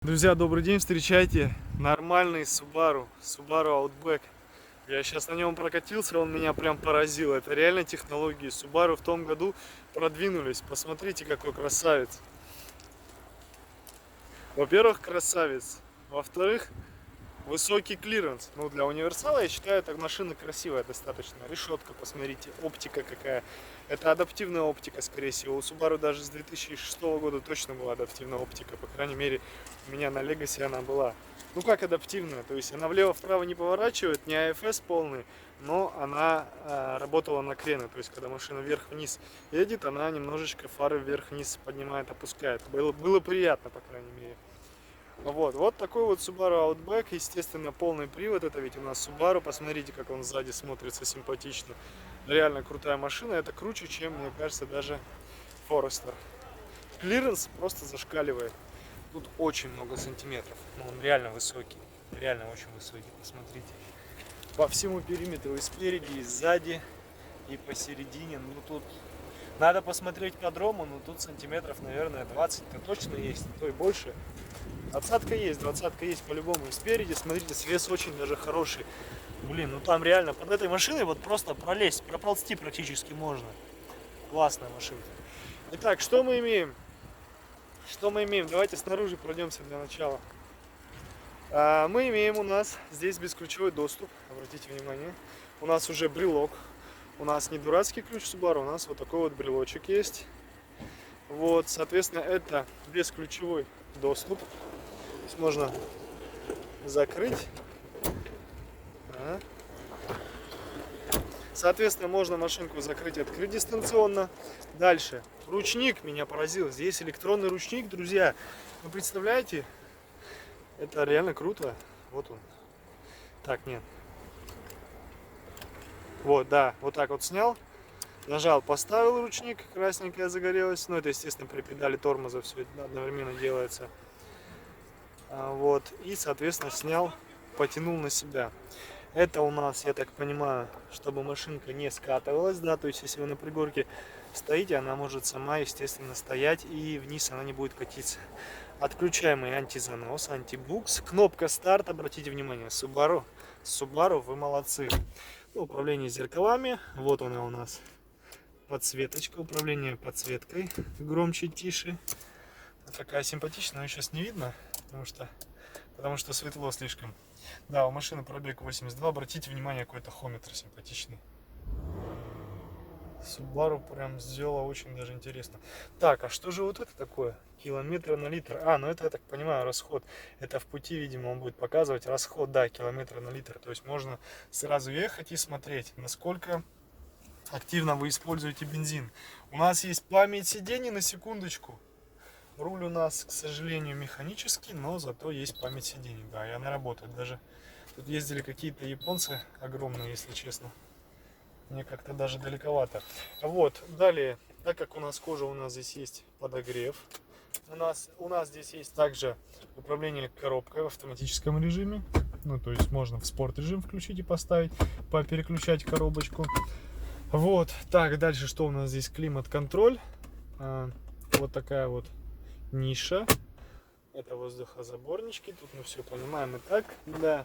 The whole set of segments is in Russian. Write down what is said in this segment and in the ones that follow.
Друзья, добрый день, встречайте нормальный Subaru Outback. Я сейчас на нем прокатился, он меня прям поразил. Это реально технологии. Subaru в том году продвинулись. Посмотрите, какой красавец. Во-первых, красавец. Во-вторых, высокий клиренс. Ну, для универсала, я считаю, эта машина красивая достаточно. Решетка, посмотрите, оптика какая. Это адаптивная оптика, скорее всего. У Subaru даже с 2006 года точно была адаптивная оптика. По крайней мере, у меня на Legacy она была. Ну, как адаптивная? То есть она влево-вправо не поворачивает, не AFS полный, но она работала на крены. То есть, когда машина вверх-вниз едет, она немножечко фары вверх-вниз поднимает, опускает. Было приятно, по крайней мере. Вот такой вот Subaru Outback, естественно, полный привод, это ведь у нас Subaru, посмотрите, как он сзади смотрится симпатично, реально крутая машина, это круче, чем, мне кажется, даже Forester. Клиренс просто зашкаливает, тут очень много сантиметров, но он реально высокий, реально очень высокий, посмотрите. По всему периметру, и спереди, и сзади, и посередине, ну тут надо посмотреть по дрому, но тут сантиметров, наверное, 20-то точно есть, а то и больше. Двадцатка есть по-любому. И спереди, смотрите, свес очень даже хороший. Блин, ну там реально под этой машиной вот просто пролезть, проползти практически можно. Классная машинка. Итак, что мы имеем? Давайте снаружи пройдемся для начала. Мы имеем у нас здесь бесключевой доступ. Обратите внимание. У нас уже брелок. У нас не дурацкий ключ Subaru, у нас вот такой вот брелочек есть. Вот, соответственно, это бесключевой доступ. Можно закрыть. Соответственно, можно машинку закрыть и открыть дистанционно. Дальше. Ручник меня поразил. Здесь электронный ручник, друзья. Вы представляете? Это реально круто. Вот он. Так, нет. Вот, да. Вот так вот снял. Нажал, поставил ручник. Красненькая загорелась. Ну, это, естественно, при педали тормоза все одновременно делается. Вот, и, соответственно, снял, потянул на себя. Это у нас, я так понимаю, чтобы машинка не скатывалась, да, то есть если вы на пригорке стоите, она может сама, естественно, стоять, и вниз она не будет катиться. Отключаемый антизанос, антибукс, кнопка старт, обратите внимание, Subaru, вы молодцы. Управление зеркалами, вот она у нас, подсветочка, управление подсветкой, громче, тише. Такая симпатичная, но сейчас не видно, потому что светло слишком. Да, у машины пробег 82. Обратите внимание, какой тахометр симпатичный. Subaru прям сделала очень даже интересно. Так, а что же вот это такое? Километры на литр. Ну это, я так понимаю, расход. Это в пути, видимо, он будет показывать расход, да, километры на литр. То есть можно сразу ехать и смотреть, насколько активно вы используете бензин. У нас есть память сидений, на секундочку. Руль у нас, к сожалению, механический, но зато есть память сидений. Да, и она работает. Даже тут ездили какие-то японцы огромные, если честно. Мне как-то даже далековато. Вот, далее, так как у нас кожа, у нас здесь есть подогрев. У нас здесь есть также управление коробкой в автоматическом режиме. Ну, то есть можно в спорт режим включить и поставить, переключать коробочку. Вот, так, дальше что у нас здесь? Климат-контроль. Вот такая вот ниша, это воздухозаборнички, тут мы все понимаем и так, да.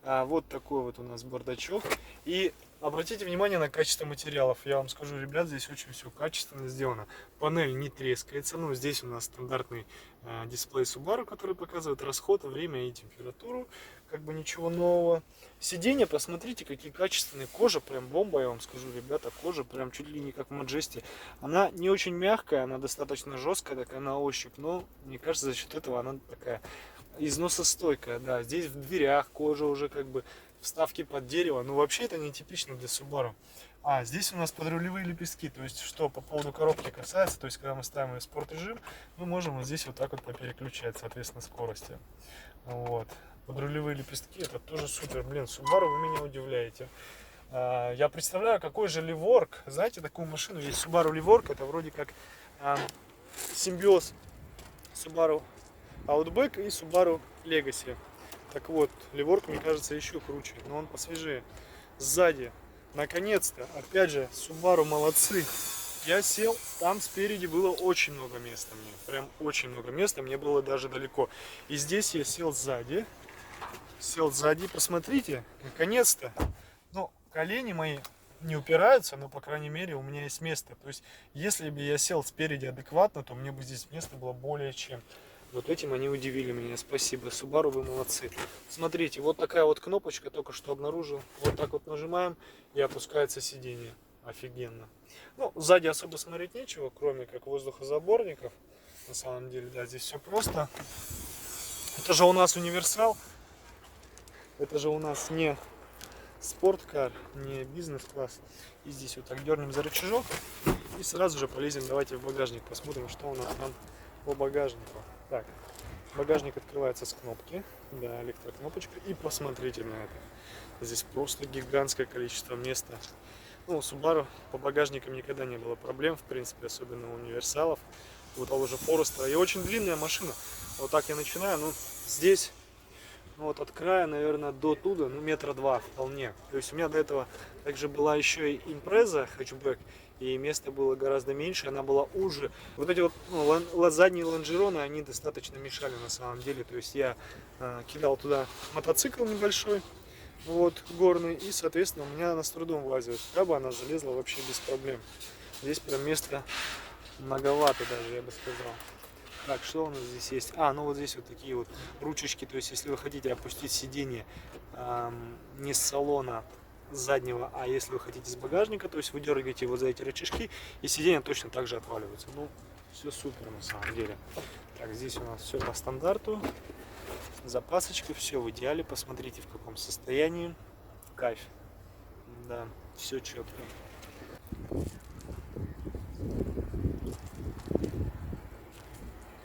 Вот такой вот у нас бардачок. И обратите внимание на качество материалов. Я вам скажу, ребят, здесь очень все качественно сделано. Панель не трескается. Ну, здесь у нас стандартный дисплей Subaru, который показывает расход, время и температуру. Как бы ничего нового. Сиденья, посмотрите, какие качественные. Кожа прям бомба, я вам скажу, ребята. Кожа прям чуть ли не как в Majesty. Она не очень мягкая, она достаточно жесткая такая на ощупь. Но, мне кажется, за счет этого она такая износостойкая. Да, здесь в дверях кожа уже как бы вставки под дерево. Но вообще это не типично для Subaru. Здесь у нас подрулевые лепестки. То есть, что по поводу коробки касается, то есть, когда мы ставим ее в спорт режим, мы можем вот здесь вот так вот попереключать, соответственно, скорости. Вот. Подрулевые лепестки, это тоже супер. Блин, Subaru, вы меня удивляете. Я представляю, какой же Livork. Знаете, такую машину есть Subaru Livork. Это вроде как симбиоз Subaru Outback и Subaru Legacy. Так вот, Livork, мне кажется, еще круче, но он посвежее. Сзади, наконец-то, опять же, Subaru молодцы. я сел, там спереди было очень много места мне, прям очень много места, мне было даже далеко. И здесь я сел сзади, посмотрите, наконец-то, ну, колени мои не упираются, но, по крайней мере, у меня есть место. То есть, если бы я сел спереди адекватно, то мне бы здесь место было более чем. Вот этим они удивили меня, спасибо. Subaru, вы молодцы. Смотрите, вот такая вот кнопочка, только что обнаружил. Вот так вот нажимаем, и опускается сиденье. Офигенно. Ну, сзади особо смотреть нечего, кроме как воздухозаборников. На самом деле, да, здесь все просто. Это же у нас универсал. Это же у нас не спорткар, не бизнес-класс. И здесь вот так дернем за рычажок. И сразу же полезем, давайте в багажник, посмотрим, что у нас там по багажнику. Так, багажник открывается с кнопки, да, электрокнопочка, и посмотрите на это. Здесь просто гигантское количество места. Ну, у Subaru по багажникам никогда не было проблем, в принципе, особенно у универсалов, у того же Форестера. И очень длинная машина. Вот так я начинаю, ну, здесь, ну, вот от края, наверное, до туда, ну, метра два вполне. То есть у меня до этого также была еще и импреза хэтчбэк, и места было гораздо меньше, она была уже. Вот эти вот, ну, задние лонжероны, они достаточно мешали на самом деле. То есть я кидал туда мотоцикл небольшой, вот, горный, и, соответственно, у меня она с трудом влазит. Сюда бы она залезла вообще без проблем. Здесь прям места многовато даже, я бы сказал. Так, что у нас здесь есть? Ну вот здесь вот такие вот ручечки, то есть если вы хотите опустить сиденье не с салона заднего, а если вы хотите с багажника, то есть вы дергаете вот за эти рычажки, и сиденье точно так же отваливается. Ну, все супер на самом деле. Так, здесь у нас все по стандарту. Запасочка, все в идеале. Посмотрите, в каком состоянии. Кайф. Да, все четко.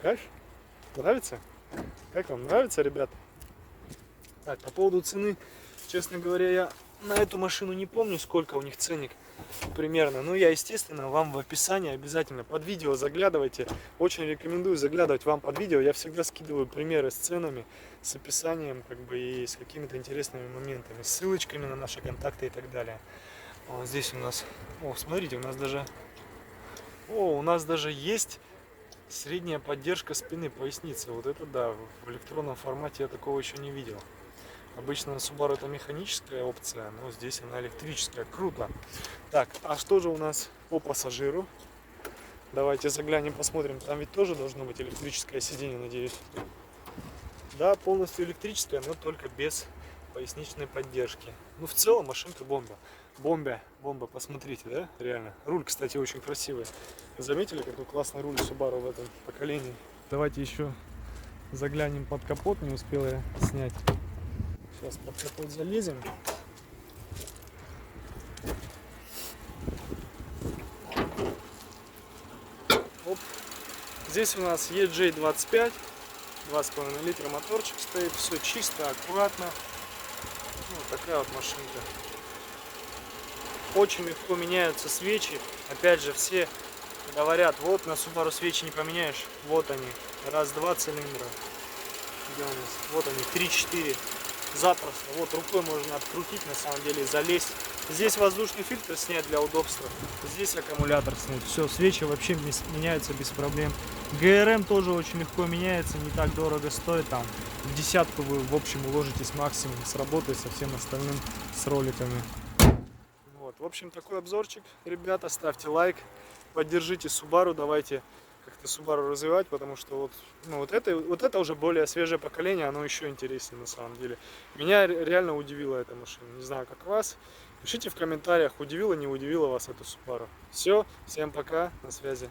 Кайф? Нравится? Как вам нравится, ребят? Так, по поводу цены, честно говоря, я на эту машину не помню, сколько у них ценник примерно. Но я, естественно, вам в описании обязательно под видео заглядывайте. Очень рекомендую заглядывать вам под видео. Я всегда скидываю примеры с ценами, с описанием, как бы, и с какими-то интересными моментами, с ссылочками на наши контакты и так далее. Вот здесь у нас, смотрите, у нас даже есть средняя поддержка спины, поясницы. Вот это да, в электронном формате я такого еще не видел. Обычно на Subaru это механическая опция, но здесь она электрическая. Круто. Так, а что же у нас по пассажиру? Давайте заглянем, посмотрим. Там ведь тоже должно быть электрическое сиденье, надеюсь. Да, полностью электрическое, но только без поясничной поддержки. Ну, в целом машинка бомба. Бомба, посмотрите, да? Реально. Руль, кстати, очень красивый. Заметили, какой классный руль Subaru в этом поколении? Давайте еще заглянем под капот, не успел я снять. Сейчас под капот залезем. Оп. Здесь у нас EJ25, 2,5 литра моторчик стоит, все чисто, аккуратно. Вот такая вот машинка. Очень легко меняются свечи. Опять же, все говорят, вот на Subaru свечи не поменяешь. Вот они, раз-два цилиндра. Где у нас? Вот они, 3-4. Запросто. Вот рукой можно открутить, на самом деле, залезть. Здесь воздушный фильтр снять для удобства. Здесь аккумулятор снять. Все, свечи вообще меняются без проблем. ГРМ тоже очень легко меняется, не так дорого стоит. Там в десятку вы в общем уложитесь максимум. Сработает со всем остальным, с роликами. Вот, в общем, такой обзорчик. Ребята, ставьте лайк, поддержите Subaru, давайте как-то Subaru развивать, потому что вот это уже более свежее поколение, оно еще интереснее на самом деле. Меня реально удивила эта машина, не знаю как вас. Пишите в комментариях, удивила, не удивила вас эта Subaru. Все, всем пока, на связи.